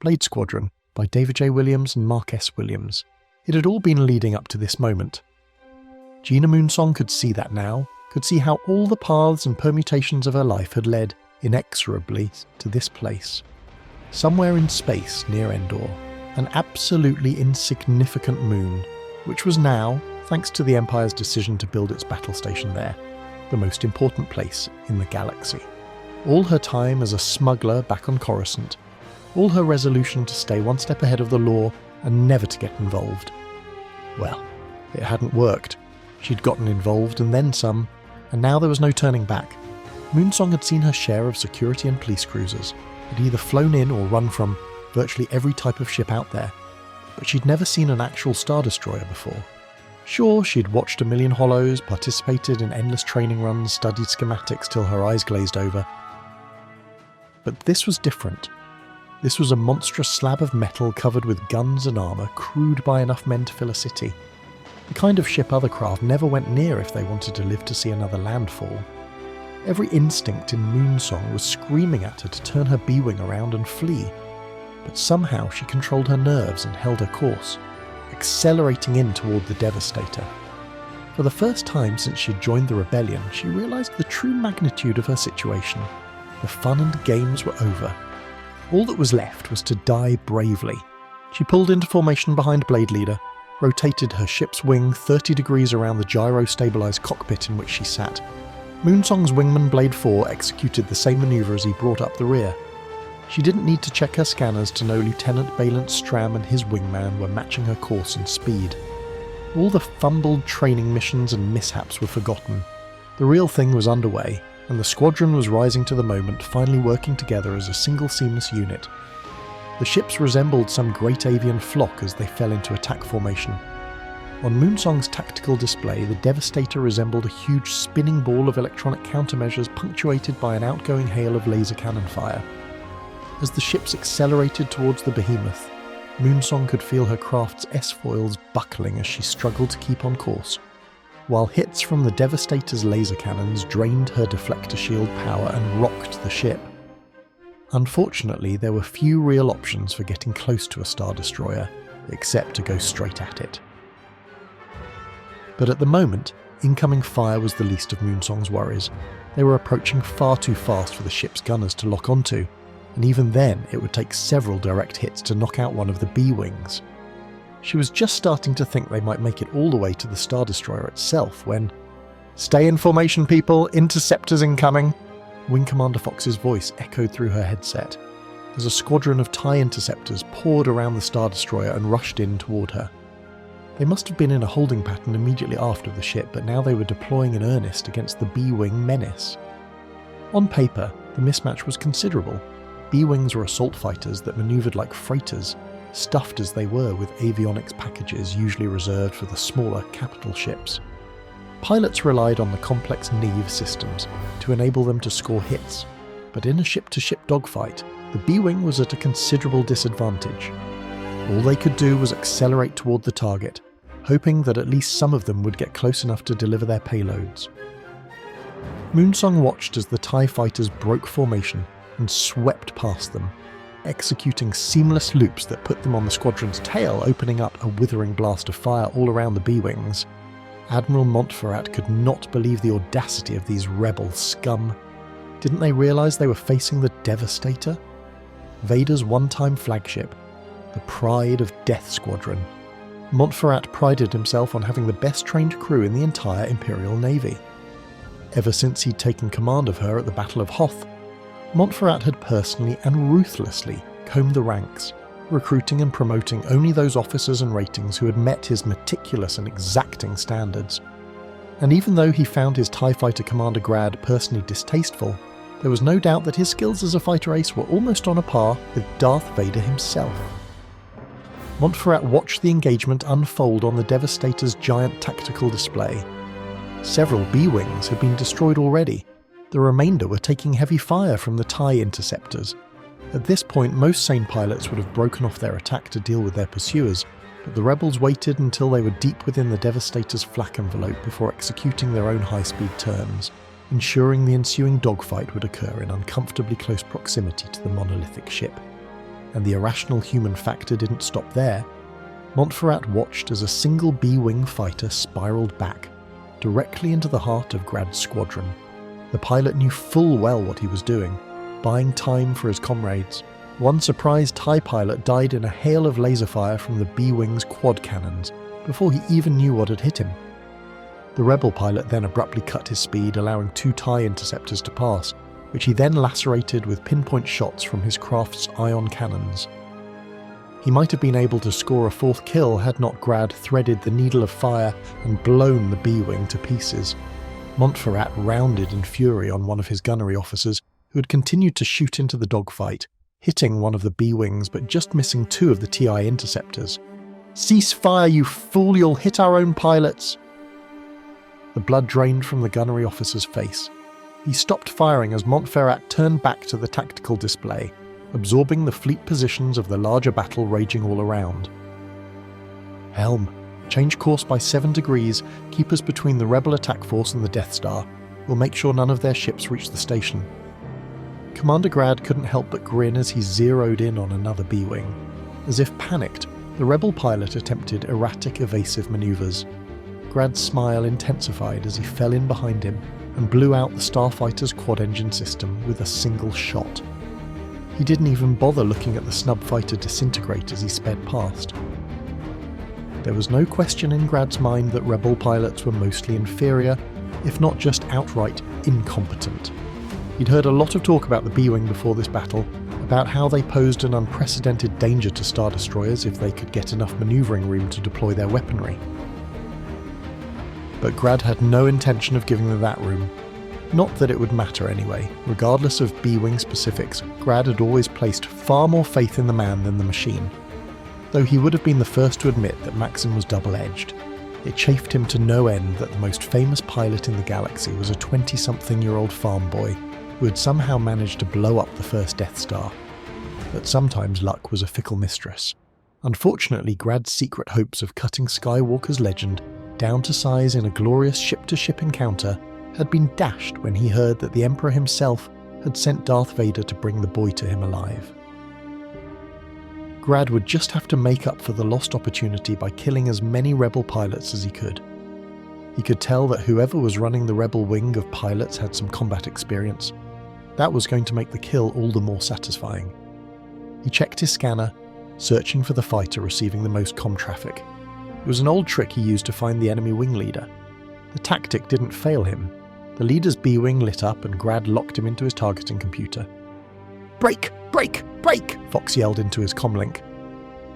Blade Squadron by David J. Williams and Mark S. Williams. It had all been leading up to this moment. Gina Moonsong could see that now, could see how all the paths and permutations of her life had led, inexorably, to this place. Somewhere in space near Endor, an absolutely insignificant moon, which was now, thanks to the Empire's decision to build its battle station there, the most important place in the galaxy. All her time as a smuggler back on Coruscant, all her resolution to stay one step ahead of the law and never to get involved. Well, it hadn't worked. She'd gotten involved and then some, and now there was no turning back. Moonsong had seen her share of security and police cruisers, had either flown in or run from virtually every type of ship out there, but she'd never seen an actual Star Destroyer before. Sure, she'd watched a million holos, participated in endless training runs, studied schematics till her eyes glazed over. But this was different. This was a monstrous slab of metal covered with guns and armour, crewed by enough men to fill a city. The kind of ship other craft never went near if they wanted to live to see another landfall. Every instinct in Moonsong was screaming at her to turn her B-wing around and flee. But somehow she controlled her nerves and held her course, accelerating in toward the Devastator. For the first time since she'd joined the rebellion, she realised the true magnitude of her situation. The fun and games were over. All that was left was to die bravely. She pulled into formation behind Blade Leader, rotated her ship's wing 30 degrees around the gyro-stabilised cockpit in which she sat. Moonsong's wingman Blade 4 executed the same manoeuvre as he brought up the rear. She didn't need to check her scanners to know Lieutenant Balint Stram and his wingman were matching her course and speed. All the fumbled training missions and mishaps were forgotten. The real thing was underway, and the squadron was rising to the moment, finally working together as a single seamless unit. The ships resembled some great avian flock as they fell into attack formation. On Moonsong's tactical display, the Devastator resembled a huge spinning ball of electronic countermeasures punctuated by an outgoing hail of laser cannon fire. As the ships accelerated towards the behemoth, Moonsong could feel her craft's S-foils buckling as she struggled to keep on course, while hits from the Devastator's laser cannons drained her deflector shield power and rocked the ship. Unfortunately, there were few real options for getting close to a Star Destroyer, except to go straight at it. But at the moment, incoming fire was the least of Moonsong's worries. They were approaching far too fast for the ship's gunners to lock onto, and even then it would take several direct hits to knock out one of the B-wings. She was just starting to think they might make it all the way to the Star Destroyer itself when, "Stay in formation, people, interceptors incoming!" Wing Commander Fox's voice echoed through her headset, as a squadron of TIE interceptors poured around the Star Destroyer and rushed in toward her. They must have been in a holding pattern immediately aft of the ship, but now they were deploying in earnest against the B-wing menace. On paper, the mismatch was considerable. B-wings were assault fighters that manoeuvred like freighters, stuffed as they were with avionics packages usually reserved for the smaller capital ships. Pilots relied on the complex Neve systems to enable them to score hits, but in a ship-to-ship dogfight, the B-wing was at a considerable disadvantage. All they could do was accelerate toward the target, hoping that at least some of them would get close enough to deliver their payloads. Moonsong watched as the TIE fighters broke formation and swept past them, executing seamless loops that put them on the squadron's tail, opening up a withering blast of fire all around the B-wings. Admiral Montferrat could not believe the audacity of these rebel scum. Didn't they realise they were facing the Devastator? Vader's one-time flagship, the pride of Death Squadron. Montferrat prided himself on having the best trained crew in the entire Imperial Navy. Ever since he'd taken command of her at the Battle of Hoth, Montferrat had personally and ruthlessly combed the ranks, recruiting and promoting only those officers and ratings who had met his meticulous and exacting standards. And even though he found his TIE Fighter Commander grad personally distasteful, there was no doubt that his skills as a fighter ace were almost on a par with Darth Vader himself. Montferrat watched the engagement unfold on the Devastator's giant tactical display. Several B-wings had been destroyed already. The remainder were taking heavy fire from the TIE interceptors. At this point, most sane pilots would have broken off their attack to deal with their pursuers, but the rebels waited until they were deep within the Devastator's flak envelope before executing their own high-speed turns, ensuring the ensuing dogfight would occur in uncomfortably close proximity to the monolithic ship. and the irrational human factor didn't stop there. Montferrat watched as a single B-wing fighter spiraled back, directly into the heart of Grad's squadron. The pilot knew full well what he was doing, buying time for his comrades. One surprised TIE pilot died in a hail of laser fire from the B-wing's quad cannons, before he even knew what had hit him. The rebel pilot then abruptly cut his speed, allowing 2 TIE interceptors to pass, which he then lacerated with pinpoint shots from his craft's ion cannons. He might have been able to score a 4th kill had not Grad threaded the needle of fire and blown the B-wing to pieces. Montferrat rounded in fury on one of his gunnery officers, who had continued to shoot into the dogfight, hitting one of the B-wings but just missing 2 of the TI interceptors. "Cease fire, you fool, you'll hit our own pilots!" The blood drained from the gunnery officer's face. He stopped firing as Montferrat turned back to the tactical display, absorbing the fleet positions of the larger battle raging all around. "Helm, change course by 7 degrees, keep us between the rebel attack force and the Death Star. We'll make sure none of their ships reach the station." Commander Grad couldn't help but grin as he zeroed in on another B-wing. As if panicked, the rebel pilot attempted erratic evasive maneuvers. Grad's smile intensified as he fell in behind him and blew out the starfighter's quad-engine system with a single shot. He didn't even bother looking at the snub fighter disintegrate as he sped past. There was no question in Grad's mind that rebel pilots were mostly inferior, if not just outright incompetent. He'd heard a lot of talk about the B-wing before this battle, about how they posed an unprecedented danger to Star Destroyers if they could get enough manoeuvring room to deploy their weaponry. But Grad had no intention of giving them that room. Not that it would matter anyway. Regardless of B-wing specifics, Grad had always placed far more faith in the man than the machine. Though he would have been the first to admit that Maxim was double-edged. It chafed him to no end that the most famous pilot in the galaxy was a 20-something-year-old farm boy who had somehow managed to blow up the first Death Star. But sometimes luck was a fickle mistress. Unfortunately, Grad's secret hopes of cutting Skywalker's legend down to size in a glorious ship-to-ship encounter had been dashed when he heard that the Emperor himself had sent Darth Vader to bring the boy to him alive. Grad would just have to make up for the lost opportunity by killing as many rebel pilots as he could. He could tell that whoever was running the rebel wing of pilots had some combat experience. That was going to make the kill all the more satisfying. He checked his scanner, searching for the fighter receiving the most comm traffic. It was an old trick he used to find the enemy wing leader. The tactic didn't fail him. The leader's B-wing lit up and Grad locked him into his targeting computer. "Break! Break! Break!" Fox yelled into his comlink.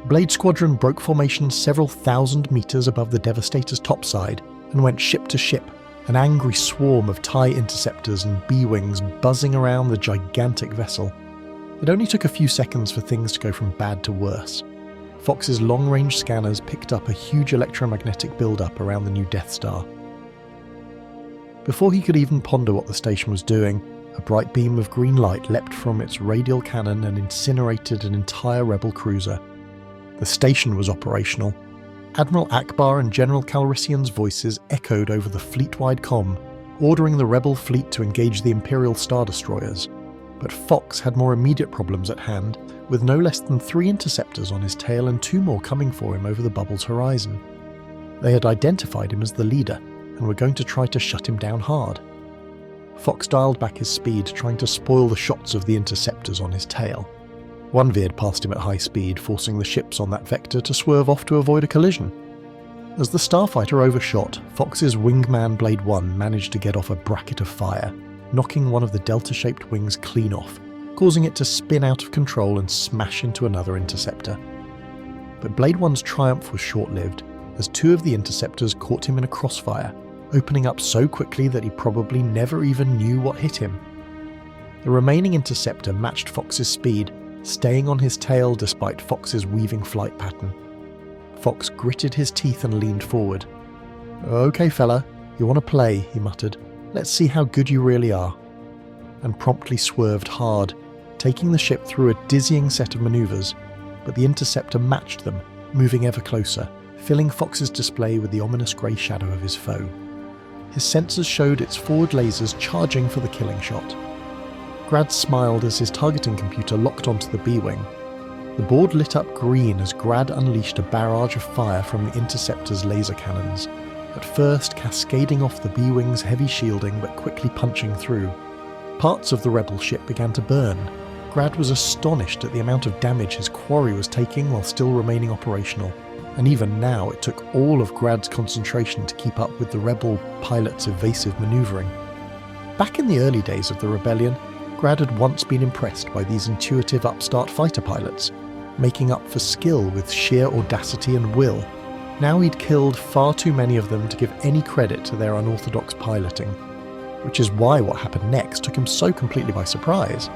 Blade Squadron broke formation several thousand meters above the Devastator's topside and went ship to ship, an angry swarm of TIE interceptors and B-wings buzzing around the gigantic vessel. It only took a few seconds for things to go from bad to worse. Fox's long-range scanners picked up a huge electromagnetic build-up around the new Death Star. Before he could even ponder what the station was doing, a bright beam of green light leapt from its radial cannon and incinerated an entire rebel cruiser. The station was operational. Admiral Akbar and General Calrissian's voices echoed over the fleet-wide comm, ordering the rebel fleet to engage the Imperial Star Destroyers. But Fox had more immediate problems at hand, with no less than 3 interceptors on his tail and 2 more coming for him over the bubble's horizon. They had identified him as the leader, and were going to try to shut him down hard. Fox dialed back his speed, trying to spoil the shots of the interceptors on his tail. One veered past him at high speed, forcing the ships on that vector to swerve off to avoid a collision. As the starfighter overshot, Fox's wingman Blade 1 managed to get off a bracket of fire, knocking one of the delta-shaped wings clean off, causing it to spin out of control and smash into another interceptor. But Blade 1's triumph was short-lived, as 2 of the interceptors caught him in a crossfire, opening up so quickly that he probably never even knew what hit him. The remaining interceptor matched Fox's speed, staying on his tail despite Fox's weaving flight pattern. Fox gritted his teeth and leaned forward. "Okay, fella, you want to play," he muttered. "Let's see how good you really are." And promptly swerved hard, taking the ship through a dizzying set of maneuvers, but the interceptor matched them, moving ever closer, filling Fox's display with the ominous grey shadow of his foe. His sensors showed its forward lasers charging for the killing shot. Grad smiled as his targeting computer locked onto the B-wing. The board lit up green as Grad unleashed a barrage of fire from the interceptor's laser cannons, at first cascading off the B-Wing's heavy shielding but quickly punching through. Parts of the rebel ship began to burn. Grad was astonished at the amount of damage his quarry was taking while still remaining operational, and even now it took all of Grad's concentration to keep up with the rebel pilot's evasive manoeuvring. Back in the early days of the rebellion, Grad had once been impressed by these intuitive upstart fighter pilots, making up for skill with sheer audacity and will. Now he'd killed far too many of them to give any credit to their unorthodox piloting, which is why what happened next took him so completely by surprise.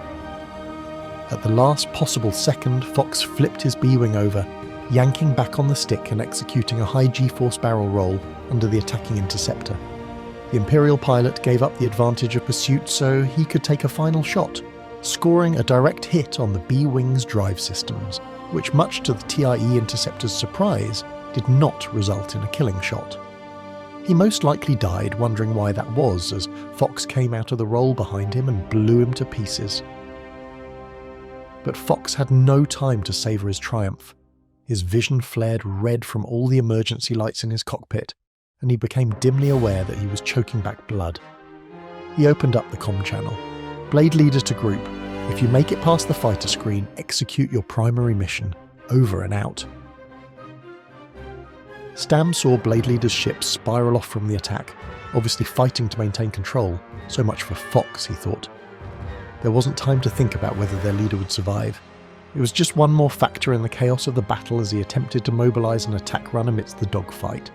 At the last possible second, Fox flipped his B-Wing over, yanking back on the stick and executing a high G-force barrel roll under the attacking interceptor. The Imperial pilot gave up the advantage of pursuit so he could take a final shot, scoring a direct hit on the B-Wing's drive systems, which, much to the TIE interceptor's surprise, did not result in a killing shot. He most likely died wondering why that was, as Fox came out of the roll behind him and blew him to pieces. But Fox had no time to savour his triumph. His vision flared red from all the emergency lights in his cockpit, and he became dimly aware that he was choking back blood. He opened up the comm channel. Blade leader to group. If you make it past the fighter screen, execute your primary mission. Over and out. Stam saw Blade leader's ship spiral off from the attack, obviously fighting to maintain control. So much for Fox, he thought. There wasn't time to think about whether their leader would survive. It was just one more factor in the chaos of the battle as he attempted to mobilise an attack run amidst the dogfight.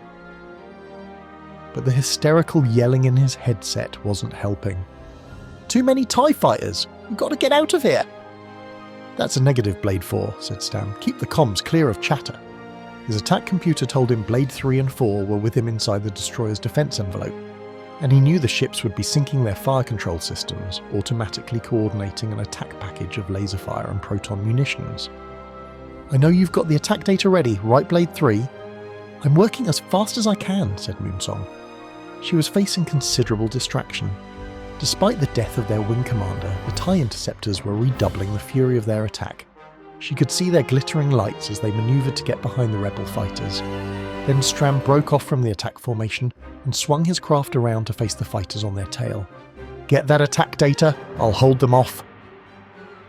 But the hysterical yelling in his headset wasn't helping. "Too many TIE fighters! We've got to get out of here!" "That's a negative, Blade 4, said Stam. "Keep the comms clear of chatter." His attack computer told him Blade 3 and 4 were with him inside the destroyer's defence envelope, and he knew the ships would be syncing their fire control systems, automatically coordinating an attack package of laser fire and proton munitions. "I know you've got the attack data ready, right, Blade 3? "I'm working as fast as I can, said Moonsong. She was facing considerable distraction. Despite the death of their wing commander, the TIE interceptors were redoubling the fury of their attack. She could see their glittering lights as they manoeuvred to get behind the rebel fighters. Then Stram broke off from the attack formation and swung his craft around to face the fighters on their tail. "Get that attack data, I'll hold them off."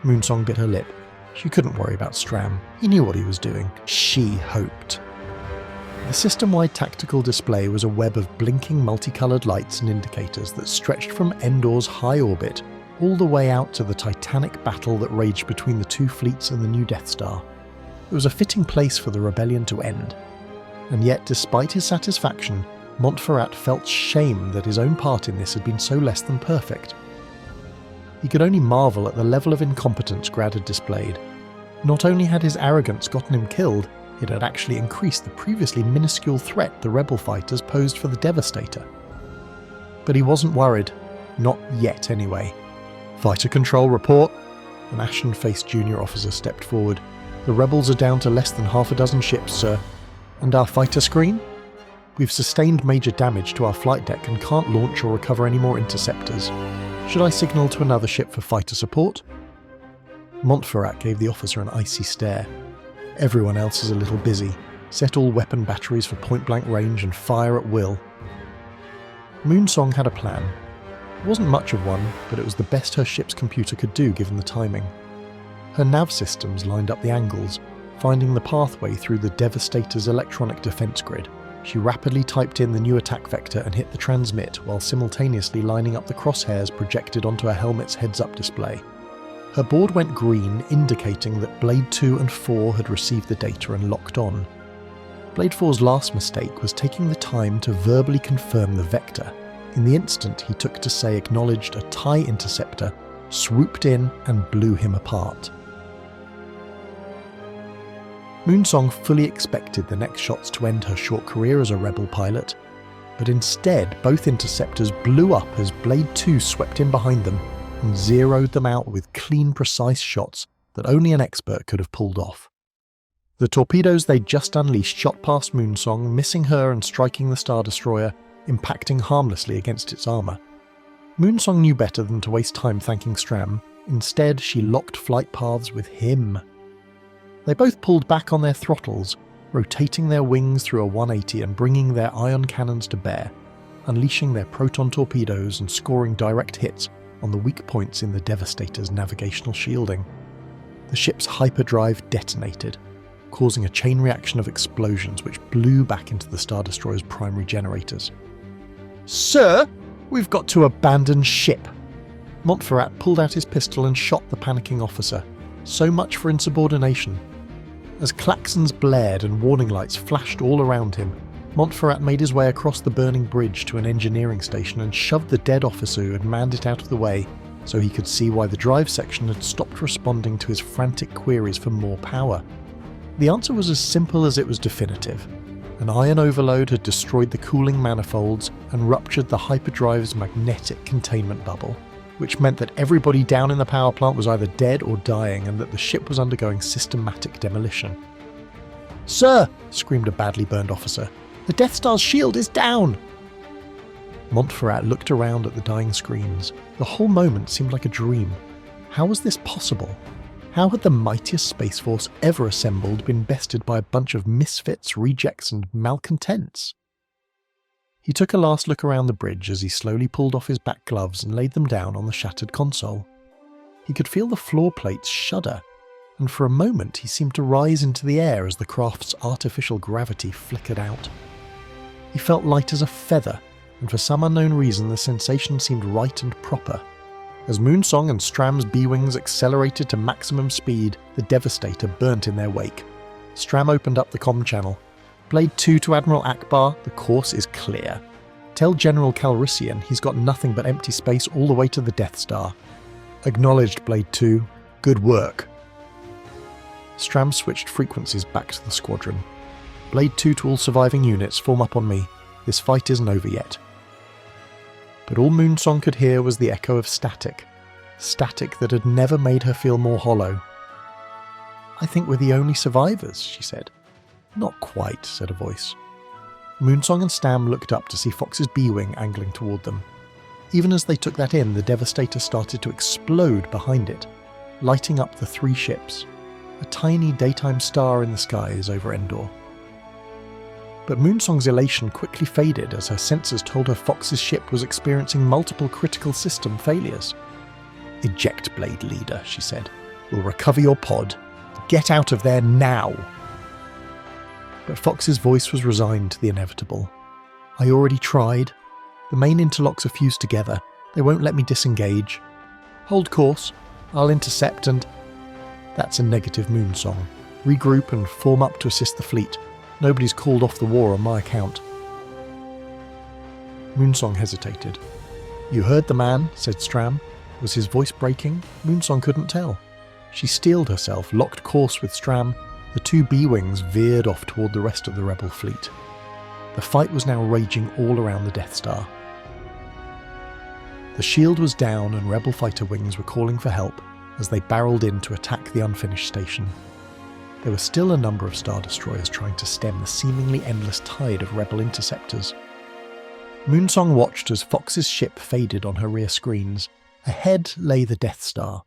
Moonsong bit her lip. She couldn't worry about Stram. He knew what he was doing. She hoped. The system-wide tactical display was a web of blinking multicoloured lights and indicators that stretched from Endor's high orbit all the way out to the titanic battle that raged between the two fleets and the new Death Star. It was a fitting place for the rebellion to end. And yet, despite his satisfaction, Montferrat felt shame that his own part in this had been so less than perfect. He could only marvel at the level of incompetence Grad had displayed. Not only had his arrogance gotten him killed, it had actually increased the previously minuscule threat the rebel fighters posed for the Devastator. But he wasn't worried. Not yet, anyway. "Fighter control report." An ashen-faced junior officer stepped forward. "The rebels are down to less than half a dozen ships, sir." "And our fighter screen?" "We've sustained major damage to our flight deck and can't launch or recover any more interceptors. Should I signal to another ship for fighter support?" Montferrat gave the officer an icy stare. "Everyone else is a little busy. Set all weapon batteries for point-blank range and fire at will." Moonsong had a plan. It wasn't much of one, but it was the best her ship's computer could do given the timing. Her nav systems lined up the angles, finding the pathway through the Devastator's electronic defense grid. She rapidly typed in the new attack vector and hit the transmit while simultaneously lining up the crosshairs projected onto her helmet's heads-up display. Her board went green, indicating that Blade 2 and 4 had received the data and locked on. Blade 4's last mistake was taking the time to verbally confirm the vector. In the instant he took to say acknowledged, a TIE interceptor swooped in and blew him apart. Moonsong fully expected the next shots to end her short career as a rebel pilot, but instead both interceptors blew up as Blade 2 swept in behind them and zeroed them out with clean, precise shots that only an expert could have pulled off. The torpedoes they'd just unleashed shot past Moonsong, missing her and striking the Star Destroyer, impacting harmlessly against its armour. Moonsong knew better than to waste time thanking Stram. Instead, she locked flight paths with him. They both pulled back on their throttles, rotating their wings through a 180 and bringing their ion cannons to bear, unleashing their proton torpedoes and scoring direct hits on the weak points in the Devastator's navigational shielding. The ship's hyperdrive detonated, causing a chain reaction of explosions which blew back into the Star Destroyer's primary generators. "Sir, we've got to abandon ship!" Montferrat pulled out his pistol and shot the panicking officer. So much for insubordination. As klaxons blared and warning lights flashed all around him, Montferrat made his way across the burning bridge to an engineering station and shoved the dead officer who had manned it out of the way so he could see why the drive section had stopped responding to his frantic queries for more power. The answer was as simple as it was definitive. An ion overload had destroyed the cooling manifolds and ruptured the hyperdrive's magnetic containment bubble, which meant that everybody down in the power plant was either dead or dying and that the ship was undergoing systematic demolition. "Sir!" screamed a badly burned officer. "The Death Star's shield is down!" Montferrat looked around at the dying screens. The whole moment seemed like a dream. How was this possible? How had the mightiest Space Force ever assembled been bested by a bunch of misfits, rejects, and malcontents? He took a last look around the bridge as he slowly pulled off his back gloves and laid them down on the shattered console. He could feel the floor plates shudder, and for a moment he seemed to rise into the air as the craft's artificial gravity flickered out. He felt light as a feather, and for some unknown reason the sensation seemed right and proper. As Moonsong and Stram's B-Wings accelerated to maximum speed, the Devastator burnt in their wake. Stram opened up the comm channel. "Blade 2 to Admiral Akbar, the course is clear. Tell General Calrissian he's got nothing but empty space all the way to the Death Star." "Acknowledged, Blade 2. Good work." Stram switched frequencies back to the squadron. "Blade 2 to all surviving units, form up on me. This fight isn't over yet." But all Moonsong could hear was the echo of static. Static that had never made her feel more hollow. "I think we're the only survivors," she said. "Not quite," said a voice. Moonsong and Stam looked up to see Fox's B-Wing angling toward them. Even as they took that in, the Devastator started to explode behind it, lighting up the three ships. A tiny daytime star in the skies over Endor. But Moonsong's elation quickly faded as her sensors told her Fox's ship was experiencing multiple critical system failures. "Eject, Blade Leader," she said. "We'll recover your pod. Get out of there now." But Fox's voice was resigned to the inevitable. "I already tried. The main interlocks are fused together. They won't let me disengage. Hold course. I'll intercept and..." "That's a negative, Moonsong. Regroup and form up to assist the fleet. Nobody's called off the war on my account." Moonsong hesitated. "You heard the man," said Stram. Was his voice breaking? Moonsong couldn't tell. She steeled herself, locked course with Stram. The two B-Wings veered off toward the rest of the rebel fleet. The fight was now raging all around the Death Star. The shield was down and rebel fighter wings were calling for help as they barreled in to attack the unfinished station. There were still a number of Star Destroyers trying to stem the seemingly endless tide of rebel interceptors. Moonsong watched as Fox's ship faded on her rear screens. Ahead lay the Death Star,